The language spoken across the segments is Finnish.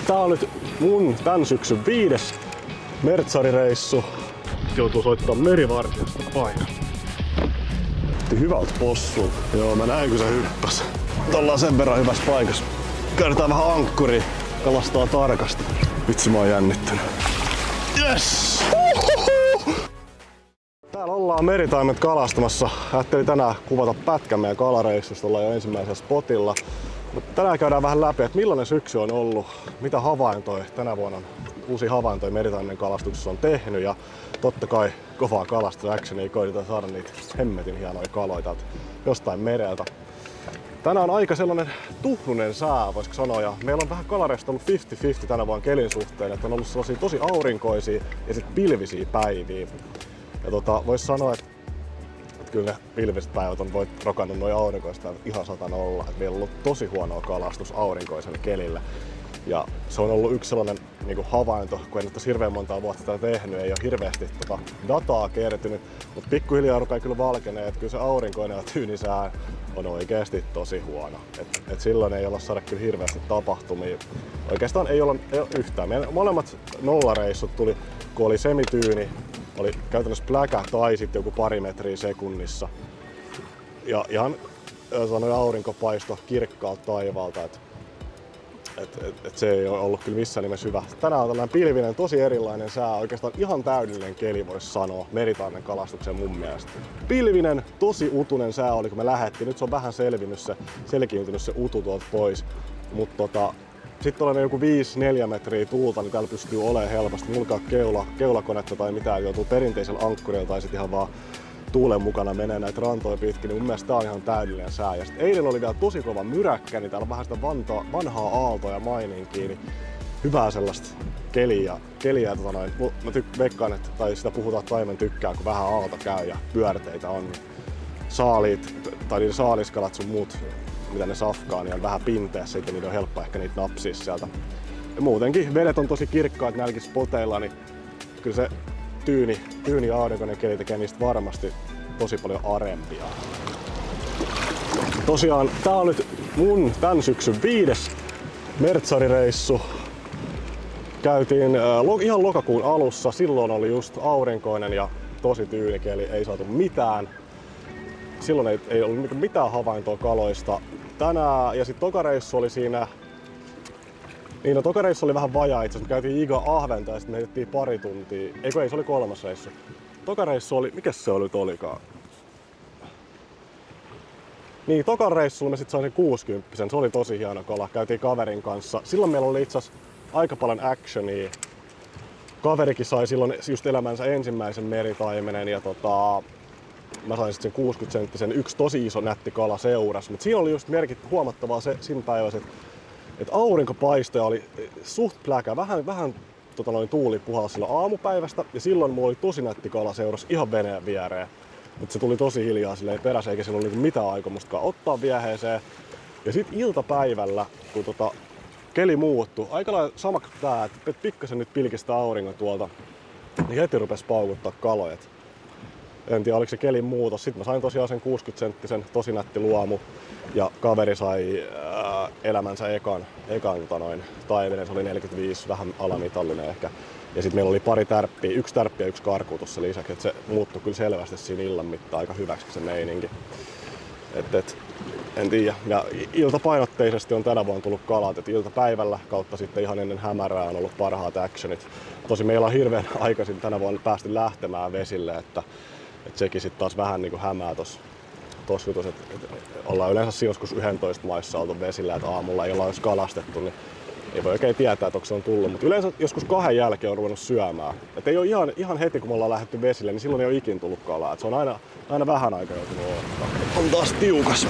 Tää on nyt mun tän syksyn 5. mertsarireissu. Joutuu soittaa merivartiosta paikan. Hyvältä possulta. Joo, mä näin kun se hyppäs. Ollaan sen verran hyvässä paikassa. Käytetään vähän ankkuria. Kalastaa tarkasti. Vitsi, mä oon jännittynyt. Yes! Täällä ollaan meritaimet kalastamassa. Ajattelin tänään kuvata pätkän meidän kalareissusta. Ollaan jo ensimmäisellä spotilla. Mutta tänään käydään vähän läpi, että millainen syksy on ollut, mitä havaintoja tänä vuonna uusia havaintoja meritaimen kalastuksessa on tehnyt ja totta kai kovaa kalastusactionia koitetaan saada niitä hemmetin hienoja kaloita jostain mereltä. Tänään on aika sellainen tuhnunen sää, voisiko sanoa, ja meillä on vähän kalareista ollut 50-50 tänä vuonna kelin suhteen, että on ollut sellaisia tosi aurinkoisia ja sit pilvisiä päiviä. Ja vois sanoa, että kyllä ne pilviset päivät on voit rokannut noin aurinkoista ihan satana olla. Et meillä on ollut tosi huonoa kalastus aurinkoisella kelillä. Ja se on ollut yksi sellainen niin havainto, kun en nyt hirveän montaa vuotta tätä tehnyt, ei ole hirveästi dataa kertynyt, mutta pikkuhiljaa rupeaa kyllä valkenee, että kyllä se aurinkoinen ja tyynisää on oikeasti tosi huono. Et silloin ei olla saada kyllä hirveästi tapahtumia. Oikeastaan ei ole yhtään. Meidän molemmat nollareissut tuli, kun oli semityyni, oli käytännössä pläkä tai sitten joku pari metriä sekunnissa. Ja ihan aurinko paistoi kirkkaalta taivaalta. Et se ei ole ollut kyllä missään nimessä hyvä. Tänään on tällainen pilvinen, tosi erilainen sää, oikeastaan ihan täydellinen keli voisi sanoa meritaimen kalastukseen mun mielestä. Pilvinen, tosi utunen sää oli kun me lähdettiin, nyt se on vähän selkiintynyt se utu tuolta pois. Mutta sitten tällainen joku 5-4 metriä tuulta, niin täällä pystyy olemaan helposti. Mulla ei ole keulakonetta tai mitään, joutuu perinteisellä ankkurilla tai sitten ihan vaan tuulen mukana menee näitä rantoja pitkin, niin mun mielestä tää on ihan täydellinen sää. Ja eilen oli vielä tosi kova myräkkä, niin täällä on vähän sitä vanhaa aaltoa ja maininkia, niin hyvää sellaista keliä. Mä veikkaan, että tai sitä puhutaan, että taimen tykkää, kun vähän aalto käy ja pyörteitä on. Saaliit, tai niiden saaliskalat sun muut, mitä ne safkaa, niin on vähän pinteessä, ja niitä on helppo ehkä niitä napsia sieltä. Ja muutenkin vedet on tosi kirkkaat näilläkin spoteilla, niin kyllä se tyyni aurinkoinen keli tekee niistä varmasti tosi paljon arempia. Tosiaan tää on nyt mun tän syksyn 5. mertsarireissu. Käytiin ihan lokakuun alussa, silloin oli just aurinkoinen ja tosi tyyni keli, ei saatu mitään. Silloin ei ollut mitään havaintoa kaloista. Tänään ja sit tokareissu oli siinä. Niin, no toka reissu oli vähän vajaa itse asiassa. Me käytiin Iga Ahventa ja sitten me heitettiin pari tuntia. Ei, se oli 3. reissu. Toka reissu oli, mikäs se oli nyt olikaan? Niin, tokan reissulla me sitten sain sen 60. Se oli tosi hieno kala. Käytiin kaverin kanssa. Silloin meillä oli itse asiassa aika paljon actionia. Kaverikin sai silloin just elämänsä ensimmäisen meritaimenen ja mä sain sitten sen 60-senttisen yksi tosi iso nätti kala seurassa. Mutta siinä oli just huomattavaa se siinä päivässä, että aurinko paistoi ja oli suht pläkä, vähän tuuli puhalsi silloin aamupäivästä ja silloin mulla oli tosi nätti kala seurassa ihan veneen viereen. Mutta se tuli tosi hiljaa silleen perässä eikä sillä ollut mitään aikomustakaan ottaa vieheeseen. Ja sitten iltapäivällä, kun keli muuttui, aika lailla sama kuin tää, että pikkasen nyt pilkistä auringon tuolta, niin heti rupesi paukuttaa kaloja. En tiedä oliko se kelin muutos. Sitten mä sain tosiaan sen 60-senttisen tosi nätti luomu ja kaveri sai elämänsä ekan taimenen, se oli 45, vähän alamitallinen ehkä. Ja sitten meillä oli pari tärppiä, yksi tärppi ja yksi karku tuossa lisäksi, että se muuttui kyllä selvästi siinä illan mittaan aika hyväksi se meininki. En tiedä. Ja iltapainotteisesti on tänä vuonna tullut kalat, että iltapäivällä kautta sitten ihan ennen hämärää on ollut parhaat actionit. Tosi meillä on hirveän aikaisin tänä vuonna päästy lähtemään vesille, että sekin sitten taas vähän niin kuin hämää tossa jutussa, että ollaan yleensä joskus 11 maissa oltu vesillä, että aamulla ei olla edes kalastettu, niin ei voi oikein tietää, että onko se on tullut, mutta yleensä joskus 2 jälkeen on ruvennut syömään. Et ei ole ihan heti kun me ollaan lähdetty vesille, niin silloin ei ole ikin tullut kalaa. Et se on aina vähän aikaa joutunut odottaa. On taas tiukas.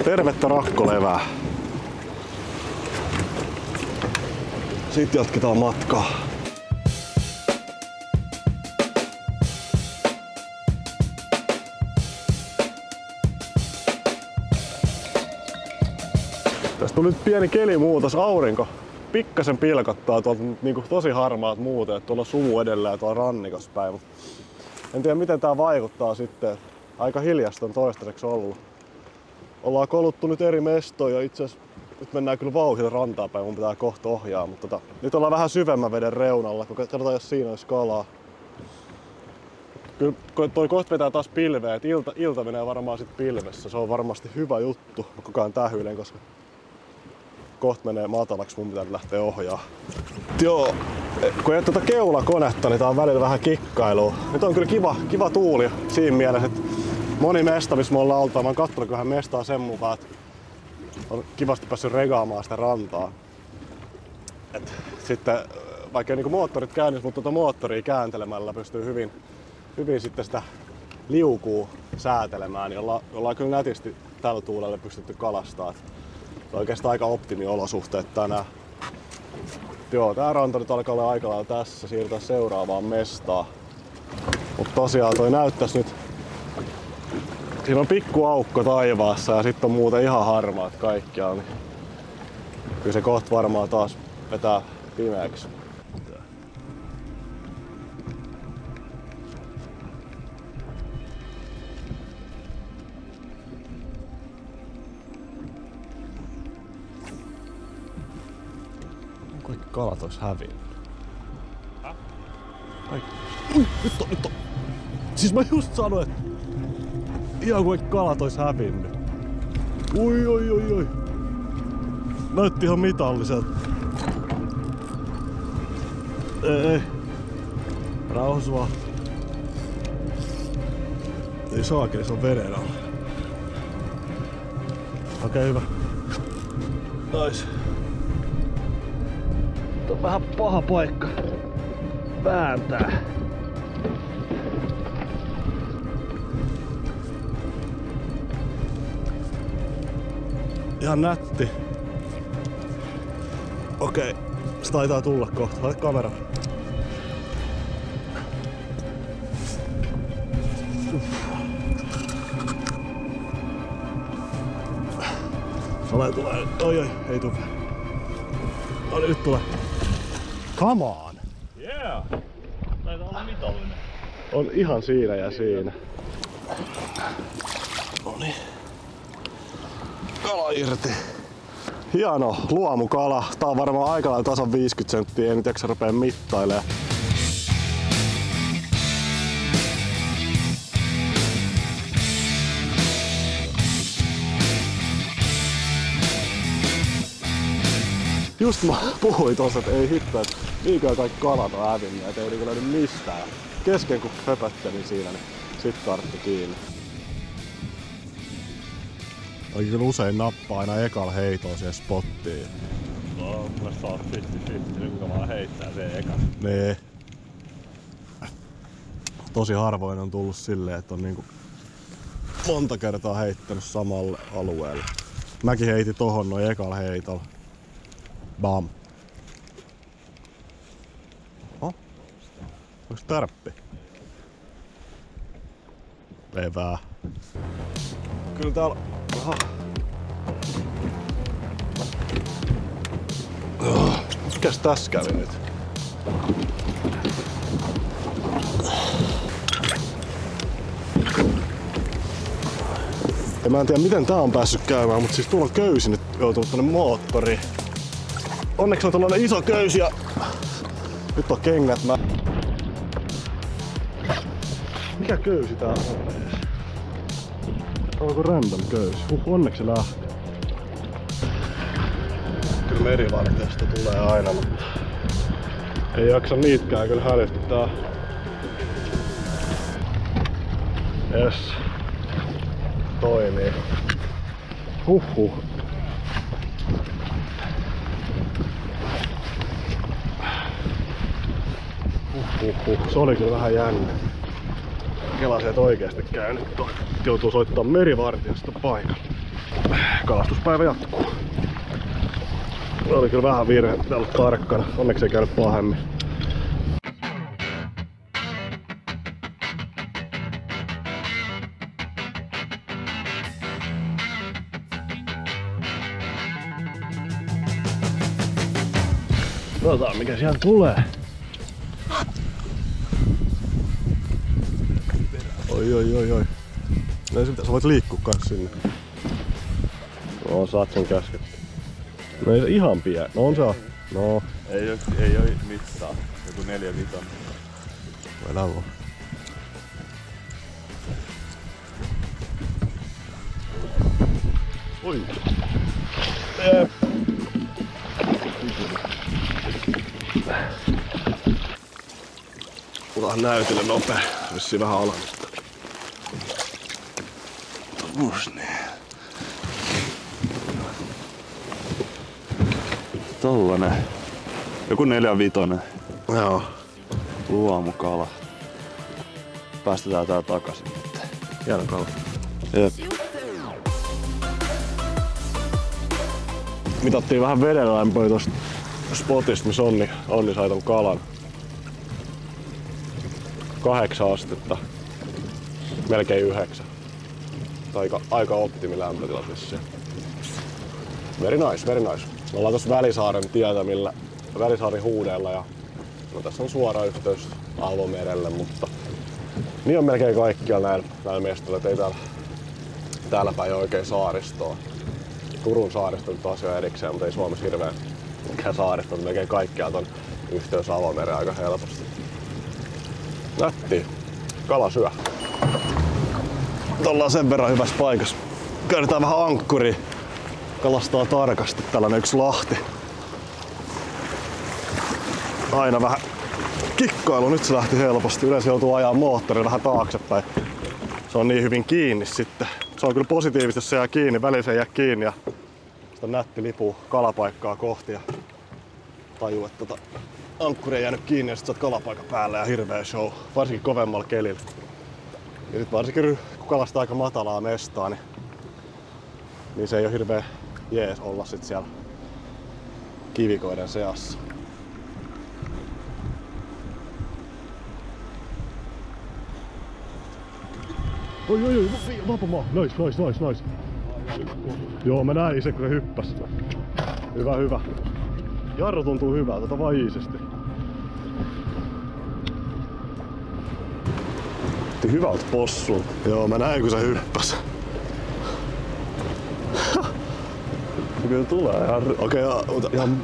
Tervettä rakkolevää. Sitten jatketaan matkaa. Tästä tuli nyt pieni kelimuutos, aurinko pikkasen pilkottaa tuolta niinku tosi harmaat muuten, että tuolla on sumu edellä ja tuolla rannikossa päin. Mut en tiedä miten tää vaikuttaa sitten. Aika hiljasta on toistaiseksi ollut. Ollaan koluttu nyt eri mestoja ja itse asiassa nyt mennään kyllä vauhdilla rantaa päin, mun pitää kohta ohjaa, mutta nyt ollaan vähän syvemmän veden reunalla, kun katsotaan jos siinä olisi kalaa. Kyllä toi kohta vetää taas pilveä, että ilta menee varmaan sit pilvessä. Se on varmasti hyvä juttu, mä koko ajan tähyilen, koska kohta menee matalaksi, mun pitää lähteä ohjaa. Joo, kun ei tuota keulakonetta, niin tää on välillä vähän kikkailua. Nyt on kyllä kiva tuuli siinä mielessä, että moni mesta, missä me ollaan oltu, mä oon kattonut kyllähän mestaa sen mukaan, että on kivasti päässyt regaamaan sitä rantaa. Et sitten vaikka ei niinku moottorit käynnissä, mutta moottoria kääntelemällä pystyy hyvin sitten sitä liukuu säätelemään, niin ollaan kyllä nätisti tällä tuulella pystytty kalastamaan. Oikeastaan aika optimiolosuhteet tänään. Joo, tää ranta nyt alkaa olla aika lailla tässä, siirrytään seuraavaan mestaan. Mut tosiaan toi näyttäis nyt. Siinä on pikku aukko taivaassa ja sitten on muuten ihan harmaat kaikkialla. Niin kyllä se kohta varmaan taas vetää pimeäksi. Kaikki kalat ois hävinnyt. Nyt on. Siis mä just sanoin, että ihan kuin kalat ois hävinnyt. Oi. Näytti ihan mitalliselta. Ei. Rauhas vaan. Ei saakeli, se on veden alla. Okei, hyvä. Nice. On vähän paha paikka vääntää. Ihan nätti. Okei, se taitaa tulla kohta. Laita kamera. Tulee. Oi, ei tule. No nyt tulee. Come on! Yeah! Taitaa olla mitallinen. On ihan siinä ja siinä. Noniin. Kala irti. Hieno luomukala. Tää on varmaan aika lailla tasan 50 senttiä, ei nyt jaksa rupea mittailemaan. Just mä puhuin tossa, että ei hitto, että niinkään kaikki kalat on hävinnyt, et ei niinku löydy mistään. Kesken kun höpöttelin siinä, niin sit tartti kiinni. Oikein kyllä usein nappaa aina ekalla heitolla siihen spottiin. No, mä saat 50-50, nyt kun vaan heittää sen ekan. Nee. Tosi harvoin on tullut silleen, että on niinku monta kertaa heittänyt samalle alueelle. Mäkin heitin tohon noin ekalla heitolla. Bam. Oho. Onks tärppi? Levää. Kyllä täällä... Aha. Mikäs tässä kävi nyt? Ja mä en tiedä miten tää on päässyt käymään, mutta siis tuolla on köysi nyt joutunut tonne moottoriin. Onneksi on tällainen iso köysi ja nyt on kengät. Mikä köysi tää on? Onko random köysi? Onneksi se lähti. Kyllä merivartiosta tulee aina, mutta ei jaksa niitkään kyllä hälyttää. Jes. Toimii. Huhhuh. Se oli kyllä vähän jännä. Kelasin, et oikeesti käynyt. Joutuu soittaa merivartiosta paikalle. Kalastuspäivä jatkuu. Oli kyllä vähän virhe, pitää olla tarkkana. Onneksi ei käynyt pahemmin. Katsotaan mikä sieltä tulee. Oi. No sä voit liikkua kans sinne. No saat sen käsketty. No ei se ihan pieni. No on se. No. Ei oo mitään. Joku 4-5. Voidaan vaan. Oi. Otahan näytille nopea. Vissiin vähän alanutta. Tollanen. Joku 4-5. Joo. Luomukala. Päästetään tää takaisin. Hieno kala. Jep. Mitattiin vähän vedenlämpöä tosta spotista, missä Onni sai ton kalan. 8 astetta. Melkein 9. Aika optimilämpötilat vissiin. Very nice. Me ollaan tossa Välisaaren tietämillä, Välisaaren huudeella ja no tässä on suora yhteys Avomerelle, mutta niin on melkein kaikkialla näillä mestoilla, et ei täällä päin oikein saaristoa. Turun saaristo on taas jo erikseen, mutta ei Suomessa hirveän mikään saaristo, on melkein kaikkialta on yhteys Avomereen aika helposti. Nättiä. Kala syö. Nyt ollaan sen verran hyvässä paikassa. Käytetään vähän ankkuria. Kalastaa tarkasti tällainen yksi lahti. Aina vähän kikkailu, nyt se lähti helposti. Yleensä joutuu ajaa moottorin vähän taaksepäin. Se on niin hyvin kiinni sitten. Se on kyllä positiivista, jos se jää kiinni. Välillä se jää kiinni ja sitten on nätti lipu kalapaikkaa kohti. Ja tajuu, että ankkuri ei jäänyt kiinni ja sit sä oot kalapaikan päällä ja hirveä show. Varsinkin kovemmalla kelillä. Ja nyt varsinkin kun kalastaa aika matalaa mestaa, niin se ei oo hirveä jees olla sit siellä kivikoiden seassa. Oi, vapamaa. Nice. Joo, mä näin se, kun se hyppäs. Hyvä. Jarru tuntuu hyvältä, ota vaan iisisti. Otti hyvältä possulta. Joo, mä näin, kun se hyppäs. Kyllä tulee ihan... Okei, ihan...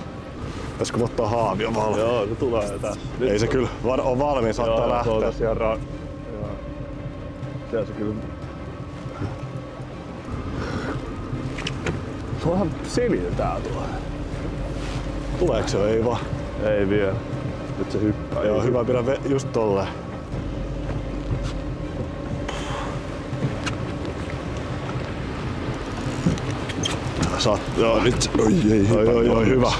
Pitäisikö ottaa haavia valmiin? Joo, se tulee tässä. Ei se kyllä on valmiin, saattaa lähteä. Joo, se on ihan siellä se kyllä... Se on ihan selitää tuo. Tuleeko se? Ei vaan. Ei vielä. Nyt se hyppää. Joo, hyvä pidä just tolleen. Saat. Joo, nyt. Oi, hyvä.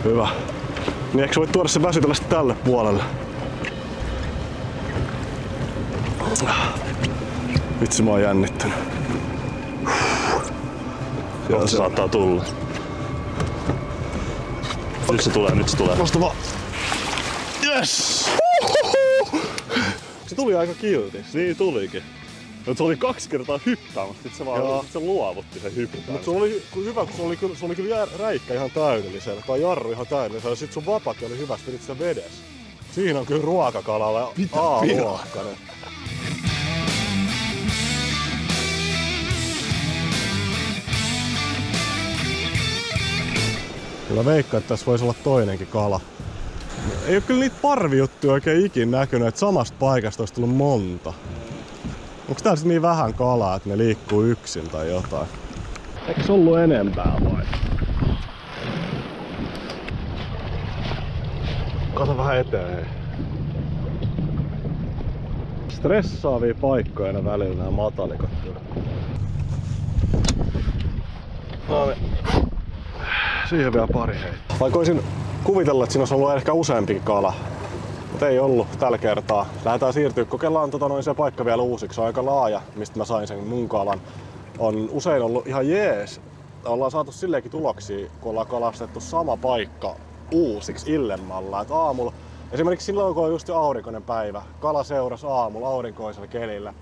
Hyvä. Niin eikö sä voi tuoda se väsytellä sitten tälle puolelle? Vitsi, mä oon jännittänyt. Kohta se saattaa tulla. Nyt se tulee. Nosta vaan. Yes! Se tuli aika kilti. Niin tulikin. Mutta se oli 2 kertaa hyppäämässä, sit se vaan sit se luovutti sen hyppäämisen. Mut se oli hyvä, kun se oli kyllä räikkä ihan täydellisellä, tai jarru ihan täydellisellä, ja sit sun vapakki oli hyvä, vedit sitä vedessä. Siinä on kyllä ruokakalalla A-luokkainen. Kyllä veikkaan, että tässä voisi olla toinenkin kala. Ei oo kyllä niitä parvijuttuja oikein ikin näkynyt, että samasta paikasta olisi tullut monta. Onko täällä niin vähän kalaa, että ne liikkuu yksin tai jotain? Eikö se ollut enempää vai? Kato vähän eteen. Stressaavia paikkoja ne välillä nämä matalikot. No niin. Siihen vielä pari heitä. Vaikka voisin kuvitella, että siinä olisi ollut ehkä useampikin kala. Mutta ei ollut tällä kertaa. Lähdetään siirtyä. Kokeillaan se paikka vielä uusiksi. Se on aika laaja, mistä mä sain sen mun kalan. On usein ollut ihan jees. Ollaan saatu silleenkin tuloksia, kun ollaan kalastettu sama paikka uusiksi illemmalla. Et aamulla, esimerkiksi silloin kun on just aurinkoinen päivä, kala seurasi aamulla aurinkoisella kelillä.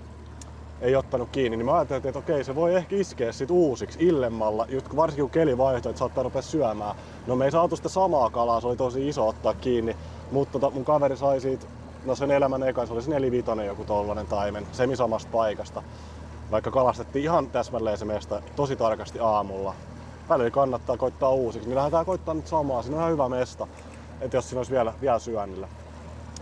ei ottanut kiinni, niin mä ajattelin, että okei, se voi ehkä iskeä sit uusiksi illemmalla, just varsinkin kun keli vaihtoi, että saattaa rupea syömään. No me ei saatu sitä samaa kalaa, se oli tosi iso ottaa kiinni, mutta mun kaveri sai siitä, no sen elämän ekan, se oli se 4-5 joku tollanen taimen, semisamasta paikasta. Vaikka kalastettiin ihan täsmälleen se mesta tosi tarkasti aamulla. Välillä kannattaa koittaa uusiksi, niin lähdetään koittaa nyt samaa, siinä on ihan hyvä mesta, että jos siinä olisi vielä syönnillä.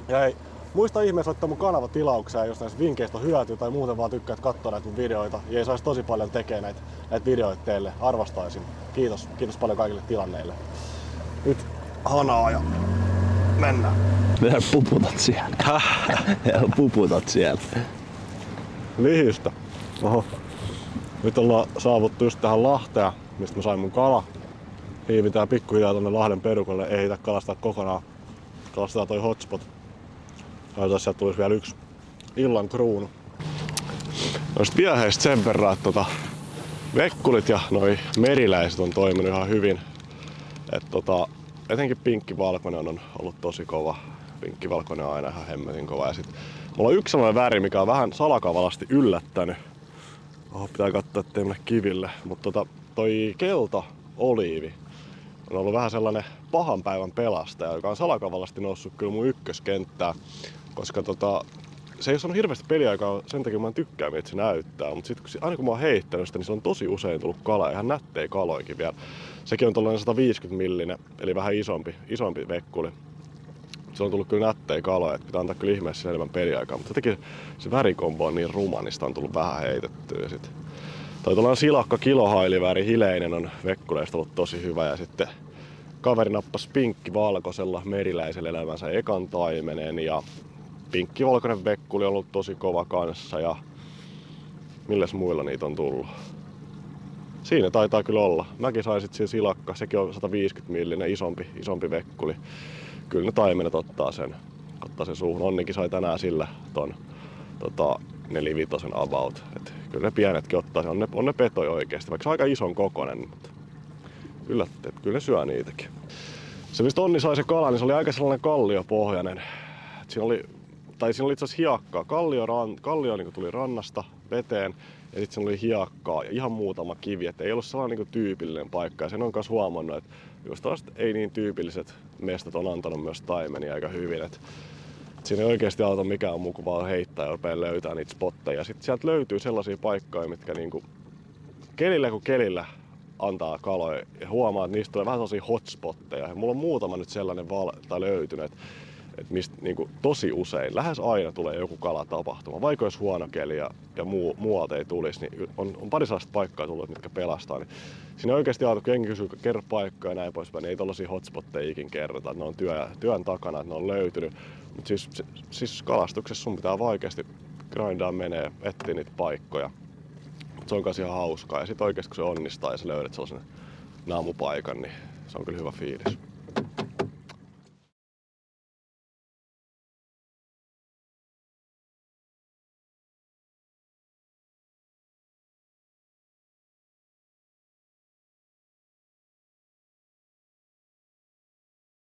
Ja hei, muista ihmeessä ottaa mun kanavatilaukseen, jos näistä vinkkeistä on hyötyä tai muuten vaan tykkäät katsoa näitä mun videoita. Ja ei saisi tosi paljon tekemään näitä videoita teille, arvostaisin. Kiitos paljon kaikille tilanneille. Nyt hanaa ja mennään. Vielä puputat siellä. Puputat siellä. Lihistä. Oho. Nyt ollaan saavuttu just tähän Lahteen, mistä mä sain mun kala. Hiivitään pikkuhiljaa tonne Lahden perukolle, ei ehditä kalastaa kokonaan. Kalastetaan toi hotspot. Toivottavasti sieltä tulisi vielä yksi illan kruunu. Noista vieheistä sen verran, että vekkulit ja noi meriläiset on toiminut ihan hyvin. Etenkin pinkkivalkoinen on ollut tosi kova. Pinkkivalkoinen on aina ihan hemmetin kova. Ja sit mulla on yksi sellainen väri, mikä on vähän salakavalasti yllättänyt. Pitää katsoa, ettei mene kiville. Mutta toi kelta-oliivi on ollut vähän sellainen pahan päivän pelastaja, joka on salakavalasti noussut kyllä mun ykköskenttään. Koska se ei ole saanut hirveästi peliaikaa, sen takia mä en tykkää, miltä se näyttää. Mutta aina kun mä oon heittänyt sitä, niin se on tosi usein tullut kalaa, ihan nättejä kaloikin vielä. Sekin on tollainen 150 millinen, eli vähän isompi vekkuli. Se on tullut kyllä nättejä kaloja, että pitää antaa kyllä ihmeessä enemmän peliaikaa. Mutta jotenkin se värikombo on niin ruma, niin sitä on tullut vähän heitettyä. Ja sit tollainen silakka kilohailiväri hileinen on vekkuleista ollut tosi hyvä. Ja sitten kaveri nappasi pinkkivalkoisella meriläisellä elämänsä ekan taimenen. Ja pinkkivalkoinen vekkuli on ollut tosi kova kanssa. Ja milläs muilla niitä on tullut? Siinä taitaa kyllä olla. Mäkin sain sit siinä silakka, sekin on 150 millinen isompi vekkuli. Kyllä ne taimenet ottaa sen suuhun. Onninkin sai tänään sillä ton 4-5 about. Et kyllä ne pienetkin ottaa sen. On ne petoja oikeesti, vaikka se on aika ison kokonen, mutta kyllä ne syö niitäkin. Se mistä Onni sai se kala, niin se oli aika sellainen kalliopohjainen. Siinä oli itse asiassa hiekkaa. Kallio niin tuli rannasta veteen ja sitten siinä oli hiekkaa ja ihan muutama kivi. Et ei ollut sellainen niin tyypillinen paikka. Ja sen on myös huomannut, että just tällaiset ei niin tyypilliset mestat on antanut myös taimenia aika hyvin. Et siinä ei oikeasti auta mikään muu kuin vaan heittää ja rupeaa löytämään niitä spotteja. Sitten sieltä löytyy sellaisia paikkoja, mitkä niinku kelillä kuin kelillä antaa kaloja ja huomaa, että niistä tulee vähän sellaisia hotspotteja. Ja mulla on muutama nyt sellainen löytynyt, että mistä niinku tosi usein, lähes aina tulee joku kalatapahtuma. Vaikka olisi huono keli ja muualta ei tulisi, niin on pari sellaista paikkaa tullut, mitkä pelastaa. Niin siinä oikeasti auto, kun jengi kysyy, kerro paikkoja ja näin poispäin, niin ei tollaisia hotspotteja ikin kerrota. Ne on työn takana, että ne on löytynyt. Mutta siis kalastuksessa sun pitää vaikeasti grindaa menee, etsiä niitä paikkoja. Mutta se on myös ihan hauskaa. Ja sit oikeasti kun se onnistaa ja sä löydät sellaisen naamupaikan, niin se on kyllä hyvä fiilis.